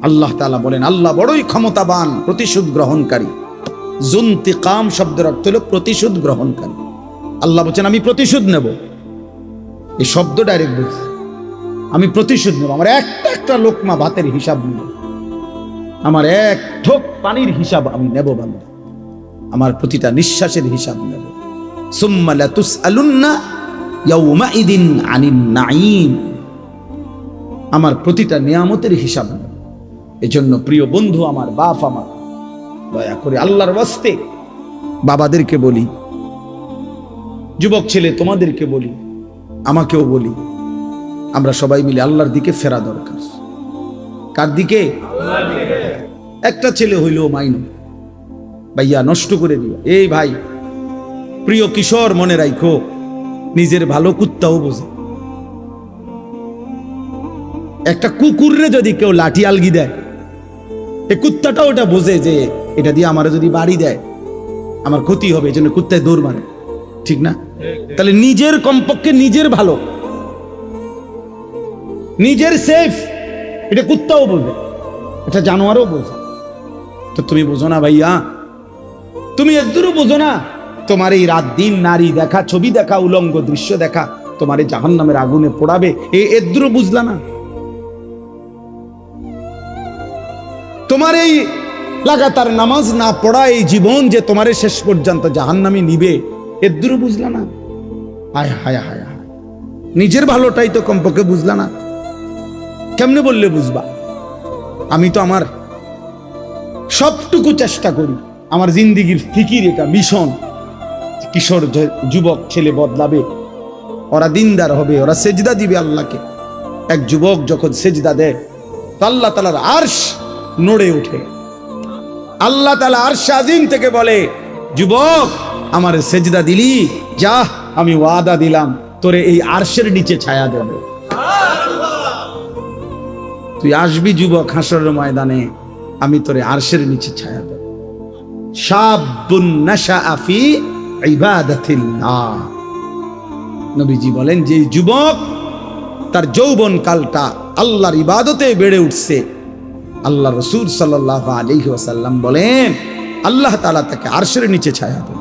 আল্লাহ তাআলা বলেন আল্লাহ বড়ই ক্ষমতাবান, প্রতিশোধ গ্রহণকারী। যুনতিকাম শব্দের অর্থ হলো প্রতিশোধ গ্রহণকারী। আল্লাহ বলছেন আমি প্রতিশোধ নেব। এই শব্দ ডাইরেক্ট বলছে আমি প্রতিশোধ নেব। আমার একটা একটা লোকমা ভাতের হিসাব নেব, আমার এক ঢোক পানির হিসাব আমি নেব বান্দা, আমার প্রতিটা নিঃশ্বাসের হিসাব নেব। সুম্মা লাতুসআলুন্না ইয়াউমাইদিন আনিন নাঈম, আমার প্রতিটা নিয়ামতের হিসাব নেব। এজন্য প্রিয় বন্ধু আমার, বাপ আমার, দয়া করে আল্লাহর ওয়াস্তে বাবাদেরকে বলি, যুবক ছেলে তোমাদেরকে বলি, আমাকেও বলি, আমরা সবাই মিলে আল্লাহর দিকে ফেরা দরকার। কার দিকে? একটা ছেলে হইলেও মাইনো ভাইয়া নষ্ট করে দিও। এই ভাই, প্রিয় কিশোর, মনে রাখো নিজের ভালো কুত্তাও বোঝে। একটা কুকুররে যদি কেউ লাঠি আলগি দেয়, এই কুত্তাটা ওটা বোঝে যে এটা দিয়ে আমার যদি বাড়ি দেয় আমার ক্ষতি হবে, এই জন্য কুত্তায় দৌড় মারে, ঠিক না? তাহলে নিজের কমপক্ষে নিজের ভালো, নিজের সেফ, এটা কুত্তাও বোঝে, এটা জানোয়ারও বোঝে। তো তুমি বোঝো না ভাইয়া, তুমি এদুরও বোঝো না তোমার এই রাত দিন নারী দেখা, ছবি দেখা, উলঙ্গ দৃশ্য দেখা তোমার এই জাহান্নামের আগুনে পোড়াবে, এদুরও বুঝলা না? তোমার এই লাগাতার নামাজ না পড়া এই জীবন যে তোমার শেষ পর্যন্ত জাহান্নামে নিবে, এদুরও বুঝলা না? হায় হায় হায় হায়, নিজের ভালোটাই তো কমপক্ষে বুঝলা না। কেমনে বললে বুঝবা? আমি তো আমার সবটুকু চেষ্টা করি, আমার জিন্দিগির ফিকির এটা মিশন, কিশোর যুবক ছেলে বদলাবে, ওরা দিনদার হবে, ওরা সেজদা দিবে আল্লাহকে। এক যুবক যখন সেজদা দেয় তো আল্লাহ তাআলার আরশ নড়ে ওঠে। আল্লাহ তাআলা আরশ আজিম থেকে বলে, যুবক আমার সেজদা দিলি, যা আমি ওয়াদা দিলাম তোরে এই আরশের নিচে ছায়া দেব। তুই আসবি যুবক হাসরের ময়দানে, আমি তোরে আরশের নিচে ছায়া দেব। শাবুন নাশাআ ফি ইবাদাতিল্লাহ, নবীজি বলেন যে যুবক তার যৌবন কালটা আল্লাহর ইবাদতে বেড়ে উঠছে, আল্লাহ রাসূল সাল্লাল্লাহু আলাইহি ওয়াসাল্লাম বলেন আল্লাহ তাআলা তাকে আরশের নিচে ছায়া দেন।